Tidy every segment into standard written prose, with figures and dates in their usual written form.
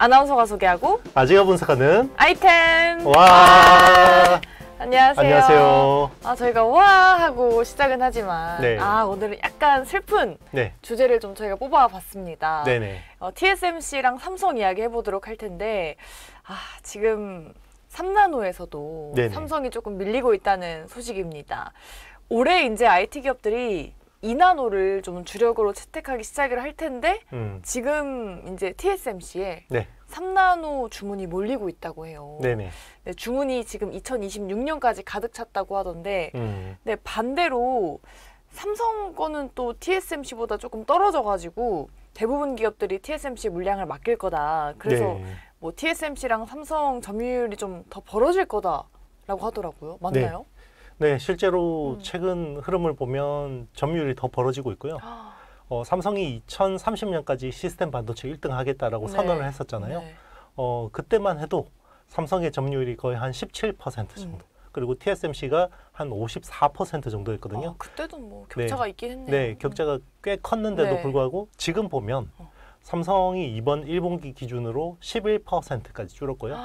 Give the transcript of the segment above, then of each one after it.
아나운서가 소개하고 아재가 분석하는 아이템. 와. 안녕하세요. 안녕하세요. 저희가 와 하고 시작은 하지만 네. 오늘은 약간 슬픈 네. 주제를 좀 저희가 뽑아봤습니다. 네네. TSMC랑 삼성 이야기 해보도록 할 텐데 지금 3나노에서도 네네. 삼성이 조금 밀리고 있다는 소식입니다. 올해 이제 IT 기업들이 2나노를 좀 주력으로 채택하기 시작을 할 텐데 지금 이제 TSMC에 네. 3나노 주문이 몰리고 있다고 해요. 네네. 네, 주문이 지금 2026년까지 가득 찼다고 하던데 근데 반대로 삼성 거는 또 TSMC보다 조금 떨어져가지고 대부분 기업들이 TSMC 물량을 맡길 거다. 그래서 네. 뭐 TSMC랑 삼성 점유율이 좀 더 벌어질 거다라고 하더라고요. 맞나요? 네, 실제로 최근 흐름을 보면 점유율이 더 벌어지고 있고요. 삼성이 2030년까지 시스템 반도체 1등 하겠다라고 네. 선언을 했었잖아요. 네. 그때만 해도 삼성의 점유율이 거의 한 17% 정도. 그리고 TSMC가 한 54% 정도였거든요. 그때도 뭐 격차가 있긴 했네요. 네, 격차가 꽤 컸는데도 네. 불구하고 지금 보면 삼성이 이번 1분기 기준으로 11%까지 줄었고요.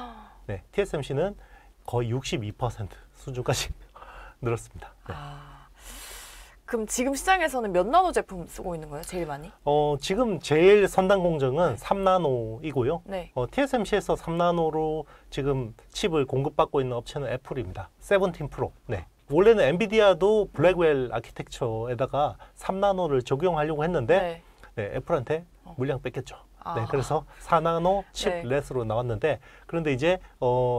네, TSMC는 거의 62% 수준까지 늘었습니다. 네. 그럼 지금 시장에서는 몇 나노 제품 쓰고 있는 거예요? 제일 많이? 지금 제일 선단 공정은 3나노이고요. 네. TSMC에서 3나노로 지금 칩을 공급받고 있는 업체는 애플입니다. 17 프로. 네. 원래는 엔비디아도 블랙웰 아키텍처에다가 3나노를 적용하려고 했는데 네, 애플한테 물량 뺏겼죠. 네, 그래서 4나노 칩렛으로 나왔는데 그런데 이제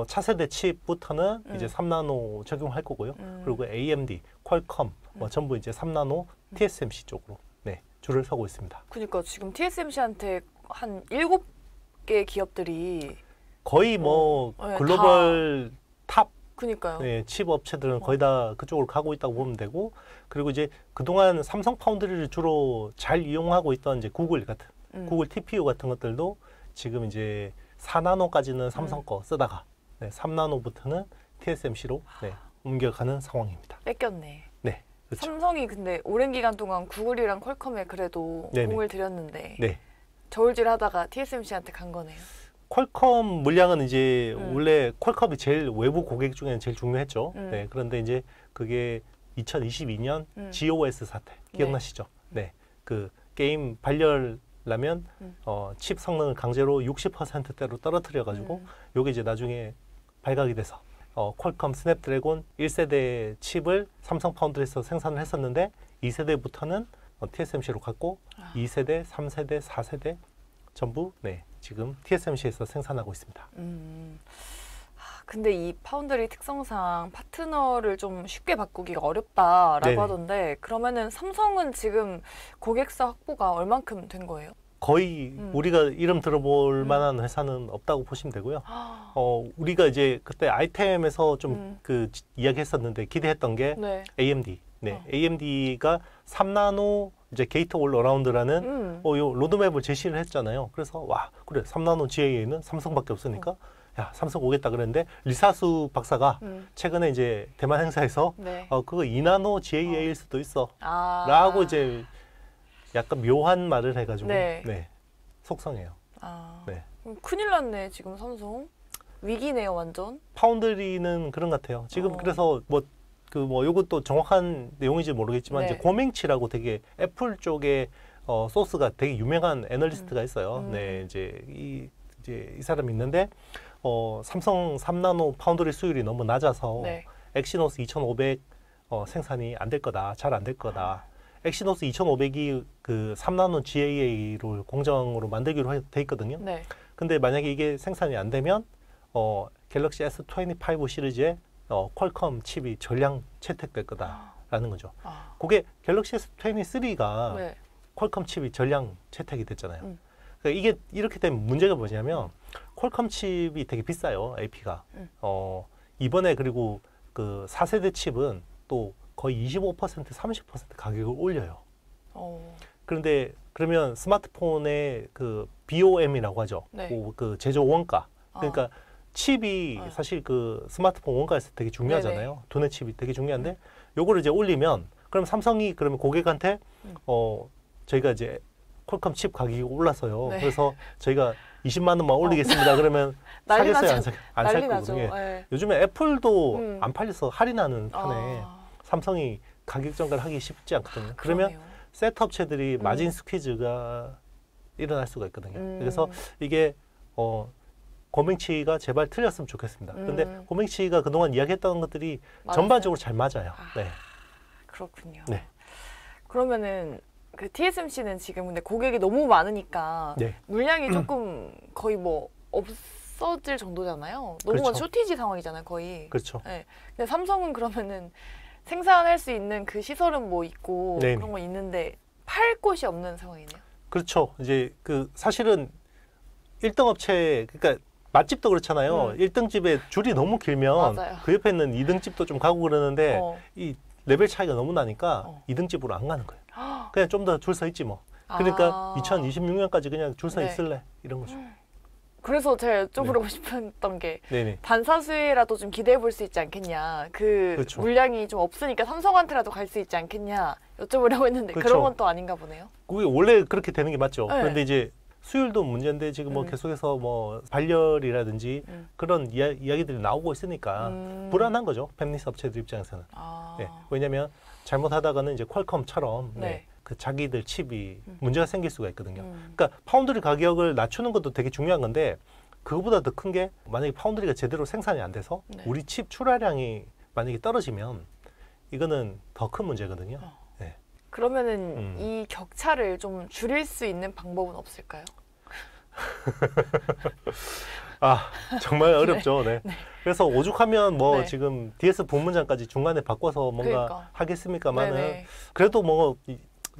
차세대 칩부터는 이제 3나노 적용할 거고요. 그리고 AMD, 퀄컴 전부 이제 3나노 TSMC 쪽으로 줄을 서고 있습니다. 그러니까 지금 TSMC한테 한 7개 기업들이 거의 뭐 글로벌 탑 그러니까요. 칩 업체들은 거의 다 그쪽으로 가고 있다고 보면 되고 그리고 이제 그동안 삼성 파운드리를 주로 잘 이용하고 있던 이제 구글 같은 구글 TPU 같은 것들도 지금 이제 4나노까지는 삼성 거 쓰다가 3나노부터는 TSMC로 옮겨가는 상황입니다. 뺏겼네. 네, 그렇죠. 삼성이 근데 오랜 기간 동안 구글이랑 퀄컴에 그래도 공을 들였는데 저울질하다가 TSMC한테 간 거네요. 퀄컴 물량은 이제 원래 퀄컴이 제일 외부 고객 중에는 제일 중요했죠. 네, 그런데 이제 그게 2022년 GOS 사태 기억나시죠? 네, 그 게임 발열라면 칩 성능을 강제로 60%대로 떨어뜨려 가지고 요게 이제 나중에 발각이 돼서 퀄컴 스냅드래곤 1세대 칩을 삼성 파운드리에서 생산을 했었는데 2세대부터는 TSMC로 갔고 2세대, 3세대, 4세대 전부 지금 TSMC에서 생산하고 있습니다. 근데 이 파운드리 특성상 파트너를 좀 쉽게 바꾸기가 어렵다라고 하던데 그러면은 삼성은 지금 고객사 확보가 얼만큼 된 거예요? 거의 우리가 이름 들어볼 만한 회사는 없다고 보시면 되고요. 우리가 이제 그때 아이템에서 좀 그 이야기했었는데 기대했던 게 AMD. AMD가 3나노 이제 게이트 올 어라운드라는 요 로드맵을 제시를 했잖아요. 그래서 와 그래 3나노 GAA는 삼성밖에 없으니까 야 삼성 오겠다 그랬는데 리사수 박사가 최근에 이제 대만 행사에서 그거 2나노 GAA일 수도 있어 라고 이제 약간 묘한 말을 해가지고 속상해요. 큰일 났네 지금 삼성. 위기네요 완전. 파운드리는 그런 것 같아요. 지금 그래서 요것도 정확한 내용인지 모르겠지만 이제 고맹치라고 되게 애플 쪽에 소스가 되게 유명한 애널리스트가 있어요. 이제 이 사람이 있는데 삼성 3나노 파운드리 수율이 너무 낮아서 엑시노스 2500 생산이 안 될 거다. 잘 안 될 거다. 엑시노스 2500이 그 3나노 GAA를 공정으로 만들기로 돼 있거든요. 근데 만약에 이게 생산이 안 되면 갤럭시 S25 시리즈에 퀄컴 칩이 전량 채택될 거다라는 거죠. 그게 갤럭시 S23가 퀄컴 칩이 전량 채택이 됐잖아요. 그러니까 이게 이렇게 되면 문제가 뭐냐면 퀄컴 칩이 되게 비싸요. AP가. 이번에 그리고 그 4세대 칩은 또 거의 25% 30% 가격을 올려요. 그런데 그러면 스마트폰의 그 BOM이라고 하죠. 그 제조 원가. 그러니까 칩이 사실 그 스마트폰 원가에서 되게 중요하잖아요. 두뇌 칩이 되게 중요한데 요거를 이제 올리면 그럼 삼성이 그러면 고객한테 저희가 이제 퀄컴 칩 가격이 올라서요. 그래서 저희가 20만 원만 올리겠습니다. 그러면 난리 사겠어요? 나죠. 안 살 난리 나죠. 거거든요. 네. 요즘에 애플도 안 팔려서 할인하는 판에 아, 삼성이 가격 전가를 하기 쉽지 않거든요. 그러면 그러네요. 셋 업체들이 마진 스퀴즈가 일어날 수가 있거든요. 그래서 이게 고맹치가 제발 틀렸으면 좋겠습니다. 근데 고맹치가 그동안 이야기했던 것들이 맞았어요? 전반적으로 잘 맞아요. 네. 그렇군요. 네. 그러면은 그 TSMC는 지금 근데 고객이 너무 많으니까 네. 물량이 조금 거의 뭐 없어질 정도잖아요. 너무 그렇죠. 쇼티지 상황이잖아요, 거의. 그렇죠. 네. 근데 삼성은 그러면은 생산할 수 있는 그 시설은 뭐 있고 네네. 그런 거 있는데 팔 곳이 없는 상황이네요. 그렇죠. 이제 그 사실은 1등 업체 그러니까 맛집도 그렇잖아요. 1등 집에 줄이 너무 길면 맞아요. 그 옆에 있는 2등 집도 좀 가고 그러는데 어. 이 레벨 차이가 너무 나니까 2등 집으로 안 가는 거예요. 그냥 좀 더 줄 서 있지 뭐. 그러니까 2026년까지 그냥 줄 서 네. 있을래 이런 거죠. 그래서 제가 여쭤보고 싶었던 게 네네. 반사수혜라도 좀 기대해 볼 수 있지 않겠냐. 그 그렇죠. 물량이 좀 없으니까 삼성한테라도 갈 수 있지 않겠냐 여쭤보려고 했는데 그렇죠. 그런 건 또 아닌가 보네요. 그게 원래 그렇게 되는 게 맞죠. 네. 그런데 이제 수율도 문제인데 지금 뭐 계속해서 뭐 발열이라든지 그런 이야기들이 나오고 있으니까 불안한 거죠. 팹리스 업체들 입장에서는. 아. 네. 왜냐하면 잘못하다가는 이제 퀄컴처럼 네. 네. 그 자기들 칩이 문제가 생길 수가 있거든요. 그러니까 파운드리 가격을 낮추는 것도 되게 중요한 건데 그거보다 더 큰 게 만약에 파운드리가 제대로 생산이 안 돼서 네. 우리 칩 출하량이 만약에 떨어지면 이거는 더 큰 문제거든요. 네. 그러면은 이 격차를 좀 줄일 수 있는 방법은 없을까요? 아 정말 어렵죠. 네. 그래서 오죽하면 뭐 네. 지금 DS 본부장까지 중간에 바꿔서 뭔가 그러니까. 하겠습니까만은 네네. 그래도 뭐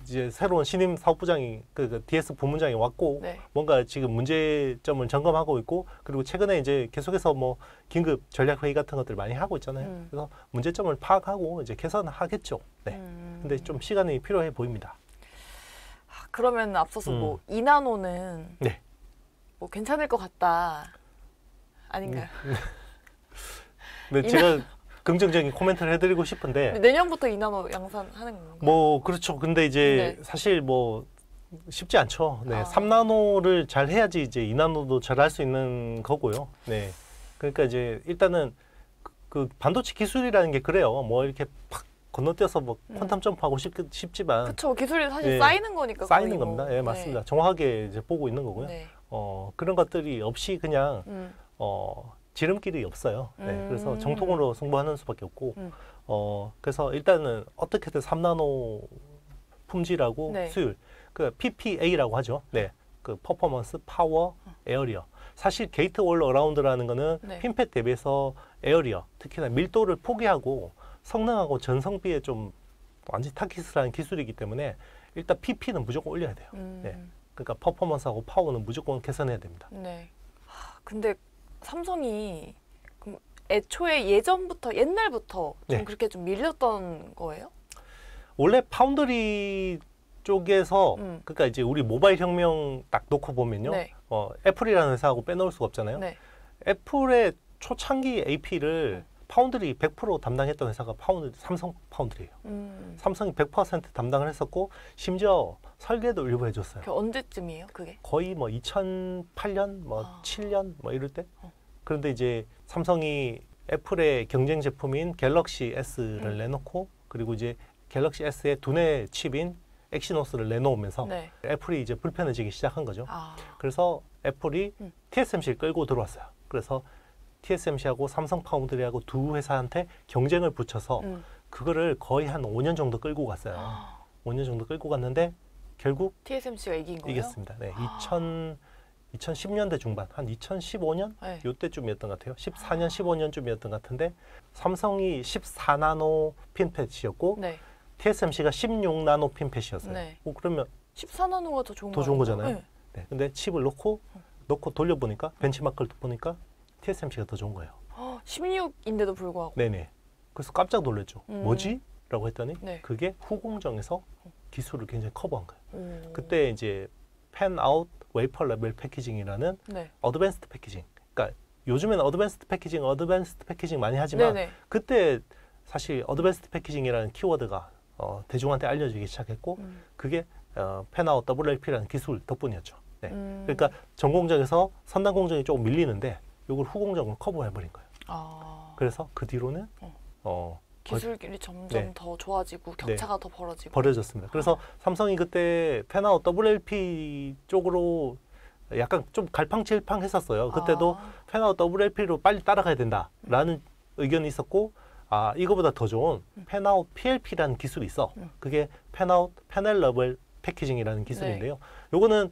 이제 새로운 신임 사업부장이 그 DS 본부장이 왔고 네. 뭔가 지금 문제점을 점검하고 있고 그리고 최근에 이제 계속해서 뭐 긴급 전략 회의 같은 것들 많이 하고 있잖아요. 그래서 문제점을 파악하고 이제 개선하겠죠. 네. 근데 좀 시간이 필요해 보입니다. 그러면 앞서서 뭐 2나노는 네. 뭐 괜찮을 것 같다 아닌가요? 네, 제가 긍정적인 코멘트를 해드리고 싶은데 내년부터 2나노 양산하는 건가요? 뭐 그렇죠. 근데 이제 네. 사실 뭐 쉽지 않죠. 네, 아. 3나노를 잘 해야지 이제 2나노도 잘 할 수 있는 거고요. 네, 그러니까 이제 일단은 그 반도체 기술이라는 게 그래요. 뭐 이렇게 팍 건너뛰어서 뭐 퀀텀 점프하고 싶지만 그렇죠. 기술이 사실 네, 쌓이는 거니까 쌓이는 거의 겁니다. 뭐. 예, 맞습니다. 정확하게 이제 보고 있는 거고요. 네. 그런 것들이 없이 그냥 지름길이 없어요. 네, 그래서 정통으로 승부하는 수밖에 없고, 그래서 일단은 어떻게든 3나노 품질하고 네. 수율, 그 PPA라고 하죠. 네, 그 퍼포먼스, 파워, 에어리어. 사실 게이트 올 어라운드라는 거는 네. 핀팻 대비해서 에어리어, 특히나 밀도를 포기하고 성능하고 전성비에 좀 완전 타깃스라는 기술이기 때문에 일단 PP는 무조건 올려야 돼요. 네. 그러니까 퍼포먼스하고 파워는 무조건 개선해야 됩니다. 네. 근데 삼성이 그럼 애초에 예전부터 옛날부터 좀 네. 그렇게 좀 밀렸던 거예요? 원래 파운드리 쪽에서 그러니까 이제 우리 모바일 혁명 딱 놓고 보면요. 네. 애플이라는 회사하고 빼놓을 수가 없잖아요. 네. 애플의 초창기 AP를 파운드리 100% 담당했던 회사가 삼성 파운드리예요. 삼성이 100% 담당을 했었고 심지어 설계도 일부 해줬어요. 그 언제쯤이에요, 그게? 거의 뭐 2008년, 뭐 7년 뭐 이럴 때. 그런데 이제 삼성이 애플의 경쟁 제품인 갤럭시 S를 내놓고 그리고 이제 갤럭시 S의 두뇌 칩인 엑시노스를 내놓으면서 네. 애플이 이제 불편해지기 시작한 거죠. 아. 그래서 애플이 TSMC를 끌고 들어왔어요. 그래서 TSMC하고 삼성 파운드리하고 두 회사한테 경쟁을 붙여서 그거를 거의 한 5년 정도 끌고 갔어요. 5년 정도 끌고 갔는데 결국 TSMC가 이긴 거예요? 이겼습니다. 네, 2010년대 중반, 한 2015년 네. 요때쯤이었던 것 같아요. 14년, 15년쯤이었던 것 같은데 삼성이 14나노 핀팻이었고 네. TSMC가 16나노 핀팻이었어요. 네. 그러면 14나노가 더 좋은 더 좋은 거잖아요. 네. 네, 근데 칩을 넣고 돌려보니까 벤치마크를 보니까 TSMC가 더 좋은 거예요. 16인데도 불구하고. 네네. 그래서 깜짝 놀랐죠. 뭐지? 라고 했더니 네. 그게 후공정에서 기술을 굉장히 커버한 거예요. 오. 그때 이제 팬아웃 웨이퍼 레벨 패키징이라는 네. 어드밴스드 패키징. 그러니까 요즘에는 어드밴스드 패키징 많이 하지만 네네. 그때 사실 어드밴스드 패키징이라는 키워드가 대중한테 알려지기 시작했고 그게 팬아웃 WLP라는 기술 덕분이었죠. 네. 그러니까 전공정에서 선단 공정이 조금 밀리는데 이걸 후공정으로 커버해버린 거예요. 그래서 그 뒤로는 기술이 점점 네. 더 좋아지고 격차가 더 벌어졌습니다. 그래서 삼성이 그때 펜아웃 WLP 쪽으로 약간 좀 갈팡질팡했었어요. 그때도 펜아웃 WLP로 빨리 따라가야 된다라는 의견이 있었고, 이거보다 더 좋은 펜아웃 PLP라는 기술이 있어. 그게 펜아웃 패널 레벨 패키징이라는 기술인데요. 요거는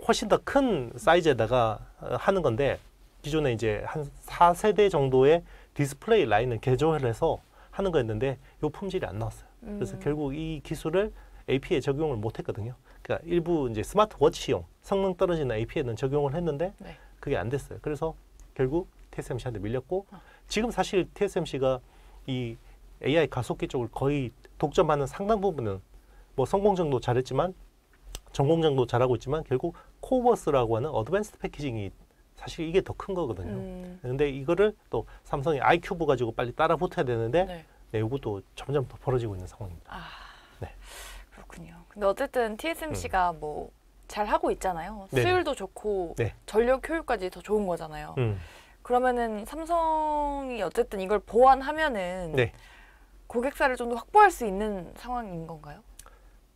훨씬 더 큰 사이즈에다가 하는 건데, 기존에 이제 한 4세대 정도의 디스플레이 라인을 개조해서 하는 거였는데 요 품질이 안 나왔어요. 그래서 결국 이 기술을 AP에 적용을 못 했거든요. 그러니까 일부 이제 스마트워치용 성능 떨어지는 AP에는 적용을 했는데 그게 안 됐어요. 그래서 결국 TSMC한테 밀렸고, 지금 사실 TSMC가 이 AI 가속기 쪽을 거의 독점하는 상당 부분은 뭐 성공정도 잘했지만 전공정도 잘하고 있지만 결국 코버스라고 하는 어드밴스드 패키징이 사실 이게 더 큰 거거든요. 근데 이거를 또 삼성이 iCube 가지고 빨리 따라 붙어야 되는데 이것도 점점 더 벌어지고 있는 상황입니다. 네. 그렇군요. 근데 어쨌든 TSMC가 뭐 잘하고 있잖아요. 네네. 수율도 좋고 전력 효율까지 더 좋은 거잖아요. 그러면은 삼성이 어쨌든 이걸 보완하면은 고객사를 좀 더 확보할 수 있는 상황인 건가요?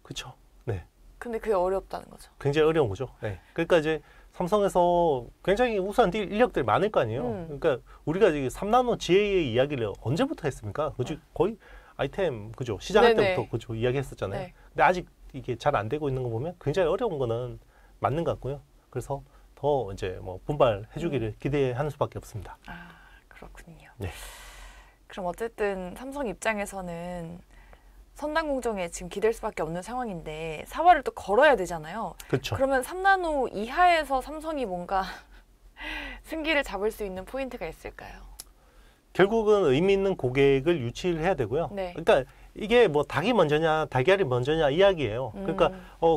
그렇죠. 네. 근데 그게 어렵다는 거죠. 굉장히 어려운 거죠. 네. 그러니까 이제 삼성에서 굉장히 우수한 인력들이 많을 거 아니에요. 그러니까 우리가 이제 3나노 GA의 이야기를 언제부터 했습니까? 그죠? 거의 아이템 그죠? 시작할 때부터 그죠? 이야기했었잖아요. 근데 아직 이게 잘 안 되고 있는 거 보면 굉장히 어려운 거는 맞는 것 같고요. 그래서 더 이제 뭐 분발해주기를 기대하는 수밖에 없습니다. 그렇군요. 네. 그럼 어쨌든 삼성 입장에서는 선단 공정에 지금 기댈 수밖에 없는 상황인데 사활을 또 걸어야 되잖아요. 그렇죠. 그러면 3나노 이하에서 삼성이 뭔가 승기를 잡을 수 있는 포인트가 있을까요? 결국은 의미 있는 고객을 유치를 해야 되고요. 그러니까 이게 뭐 닭이 먼저냐 달걀이 먼저냐 이야기예요. 그러니까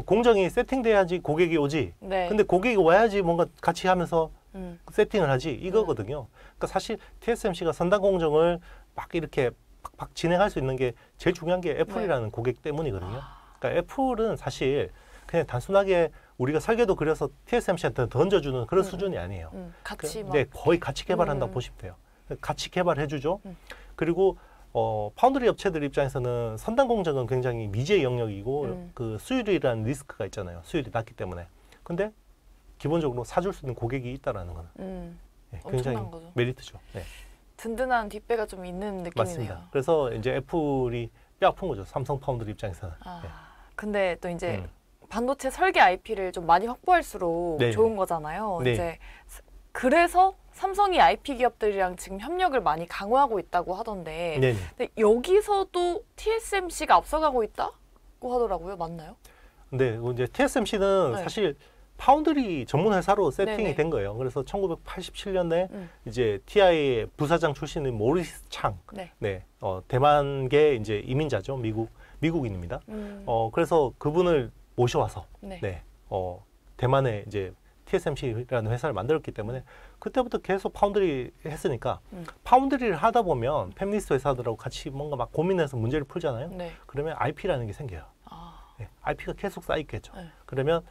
공정이 세팅돼야지 고객이 오지. 근데 고객이 와야지 뭔가 같이 하면서 세팅을 하지 이거거든요. 그러니까 사실 TSMC가 선단 공정을 막 이렇게 팍팍 진행할 수 있는 게 제일 중요한 게 애플이라는 고객 때문이거든요. 그러니까 애플은 사실 그냥 단순하게 우리가 설계도 그려서 TSMC한테 던져주는 그런 수준이 아니에요. 같이 거의 같이 개발한다고 보시면 돼요. 같이 개발해주죠. 그리고 파운드리 업체들 입장에서는 선단 공정은 굉장히 미지의 영역이고 그 수율이라는 리스크가 있잖아요. 수율이 낮기 때문에. 근데 기본적으로 사줄 수 있는 고객이 있다라는 거는 굉장히 거죠. 메리트죠. 든든한 뒷배가 좀 있는 느낌이네요. 맞습니다. 그래서 이제 애플이 뼈 아픈 거죠. 삼성 파운드리 입장에서는. 근데 또 이제 반도체 설계 IP를 좀 많이 확보할수록 좋은 거잖아요. 이제 그래서 삼성이 IP 기업들이랑 지금 협력을 많이 강화하고 있다고 하던데 근데 여기서도 TSMC가 앞서가고 있다고 하더라고요. 맞나요? 네, 이제 TSMC는 사실 파운드리 전문 회사로 세팅이 된 거예요. 그래서 1987년에 이제 TI의 부사장 출신인 모리스 창, 대만계 이제 이민자죠, 미국인입니다. 그래서 그분을 모셔와서 대만에 이제 TSMC라는 회사를 만들었기 때문에 그때부터 계속 파운드리 했으니까 파운드리를 하다 보면 팹리스 회사들하고 같이 뭔가 막 고민해서 문제를 풀잖아요. 그러면 IP라는 게 생겨요. IP가 계속 쌓이겠죠. 그러면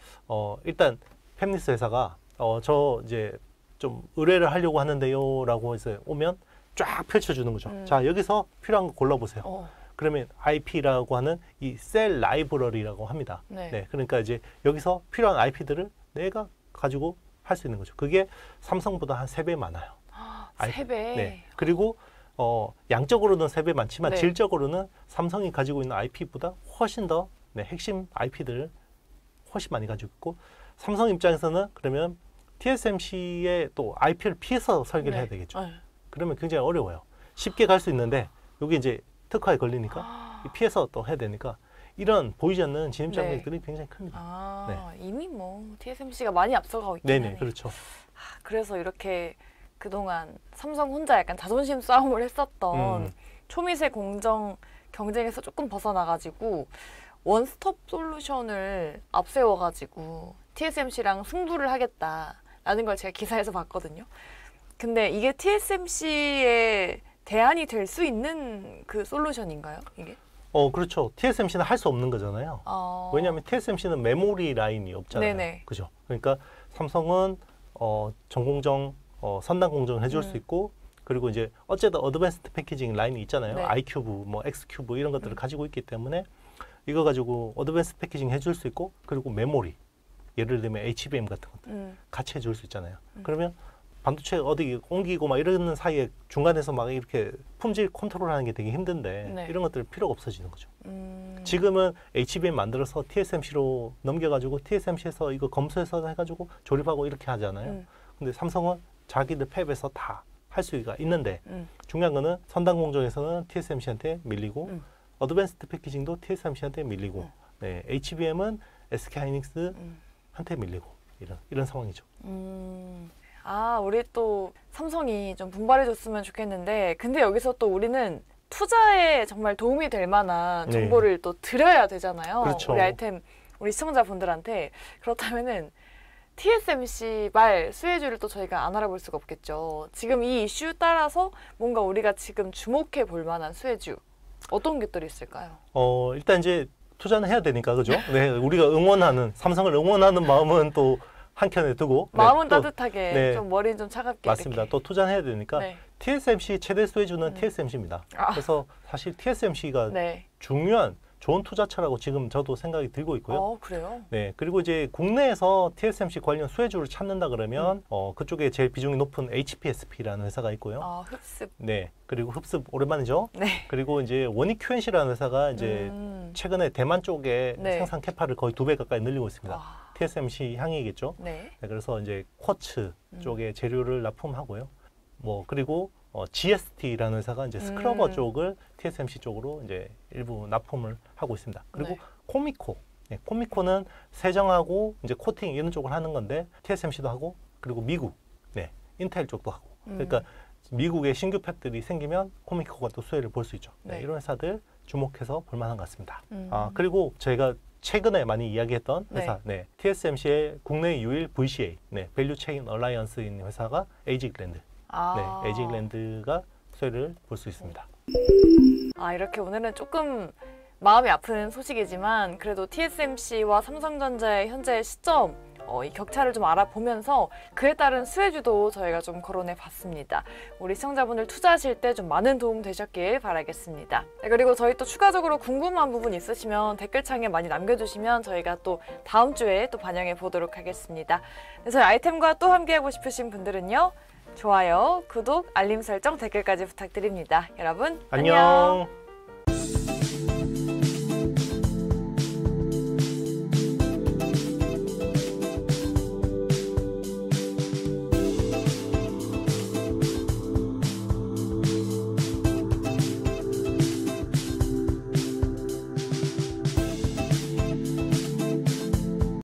일단 팹리스 회사가 저 이제 좀 의뢰를 하려고 하는데요라고 해서 오면 쫙 펼쳐주는 거죠. 자, 여기서 필요한 거 골라보세요. 그러면 IP라고 하는 이 셀 라이브러리라고 합니다. 그러니까 이제 여기서 필요한 IP들을 내가 가지고 할 수 있는 거죠. 그게 삼성보다 한 3배 많아요. 3배? 그리고 양적으로는 3배 많지만 질적으로는 삼성이 가지고 있는 IP보다 훨씬 더 핵심 IP들을 훨씬 많이 가지고 있고, 삼성 입장에서는 그러면 TSMC의 또 IP를 피해서 설계를 해야 되겠죠. 그러면 굉장히 어려워요. 쉽게 갈 수 있는데 여기 이제 특화에 걸리니까 피해서 또 해야 되니까 이런 보이지 않는 진입 장벽들이 굉장히 큽니다. 이미 뭐 TSMC가 많이 앞서가고 있긴 하네요. 그렇죠. 그래서 이렇게 그동안 삼성 혼자 약간 자존심 싸움을 했었던 초미세 공정 경쟁에서 조금 벗어나가지고 원스톱 솔루션을 앞세워가지고 TSMC랑 승부를 하겠다라는 걸 제가 기사에서 봤거든요. 근데 이게 TSMC의 대안이 될 수 있는 그 솔루션인가요, 이게? 그렇죠. TSMC는 할 수 없는 거잖아요. 왜냐하면 TSMC는 메모리 라인이 없잖아요. 네네. 그죠? 그러니까 삼성은 전공정, 선단 공정을 해줄 수 있고, 그리고 이제 어쨌든 어드밴스드 패키징 라인이 있잖아요. 네. i큐브, 뭐 x큐브 이런 것들을 가지고 있기 때문에 이거 가지고 어드밴스드 패키징 해줄 수 있고, 그리고 메모리, 예를 들면 HBM 같은 것들 같이 해줄 수 있잖아요. 그러면 반도체 어디 옮기고 막 이러는 사이에 중간에서 막 이렇게 품질 컨트롤하는 게 되게 힘든데 네. 이런 것들 필요가 없어지는 거죠. 지금은 HBM 만들어서 TSMC로 넘겨가지고 TSMC에서 이거 검수해서 해가지고 조립하고 이렇게 하잖아요. 근데 삼성은 자기들 팹에서 다 할 수가 있는데 중요한 거는 선단 공정에서는 TSMC한테 밀리고 어드밴스드 패키징도 TSMC한테 밀리고 네, HBM은 SK하이닉스한테 밀리고 이런 상황이죠. 우리 또 삼성이 좀 분발해줬으면 좋겠는데, 근데 여기서 또 우리는 투자에 정말 도움이 될 만한 정보를 또 드려야 되잖아요. 그렇죠. 우리 아이템, 우리 시청자분들한테. 그렇다면은 TSMC 말 수혜주를 또 저희가 안 알아볼 수가 없겠죠. 지금 이 이슈 따라서 뭔가 우리가 지금 주목해 볼 만한 수혜주, 어떤 것들이 있을까요? 일단 이제 투자는 해야 되니까, 그죠? 네, 우리가 삼성을 응원하는 마음은 또 한켠에 두고 마음은 네, 따뜻하게 좀 머리는 좀 차갑게 맞습니다. 이렇게. 또 투자는 해야 되니까 TSMC 최대 수혜주는 TSMC입니다. 그래서 사실 TSMC가 중요한 좋은 투자처라고 지금 저도 생각이 들고 있고요. 그래요? 네, 그리고 이제 국내에서 TSMC 관련 수혜주를 찾는다 그러면 그쪽에 제일 비중이 높은 HPSP라는 회사가 있고요. 흡습. 네, 그리고 흡습 오랜만이죠. 네. 그리고 이제 원익 QNC라는 회사가 이제 최근에 대만 쪽에 생산 캐파를 거의 2배 가까이 늘리고 있습니다. TSMC 향이겠죠. 네. 네, 그래서 이제 쿼츠 쪽에 재료를 납품하고요. 그리고 GST라는 회사가 이제 스크러버 쪽을 TSMC 쪽으로 이제 일부 납품을 하고 있습니다. 그리고 코미코. 네, 코미코는 세정하고 이제 코팅 이런 쪽을 하는 건데 TSMC도 하고, 그리고 미국, 인텔 쪽도 하고. 그러니까 미국의 신규 팹들이 생기면 코미코가 또 수혜를 볼 수 있죠. 네, 이런 회사들 주목해서 볼 만한 것 같습니다. 그리고 저희가 최근에 많이 이야기했던 회사, TSMC의 국내 유일 VCA, 밸류 체인 얼라이언스인 회사가 에이지글랜드. 네, 에이지글랜드가 수혜를 볼 수 있습니다. 이렇게 오늘은 조금 마음이 아픈 소식이지만 그래도 TSMC와 삼성전자의 현재 시점, 이 격차를 좀 알아보면서 그에 따른 수혜주도 저희가 좀 거론해 봤습니다. 우리 시청자분들 투자하실 때 좀 많은 도움 되셨길 바라겠습니다. 그리고 저희 또 추가적으로 궁금한 부분 있으시면 댓글창에 많이 남겨주시면 저희가 또 다음 주에 또 반영해 보도록 하겠습니다. 저희 아이템과 또 함께하고 싶으신 분들은요, 좋아요, 구독, 알림 설정, 댓글까지 부탁드립니다. 여러분 안녕.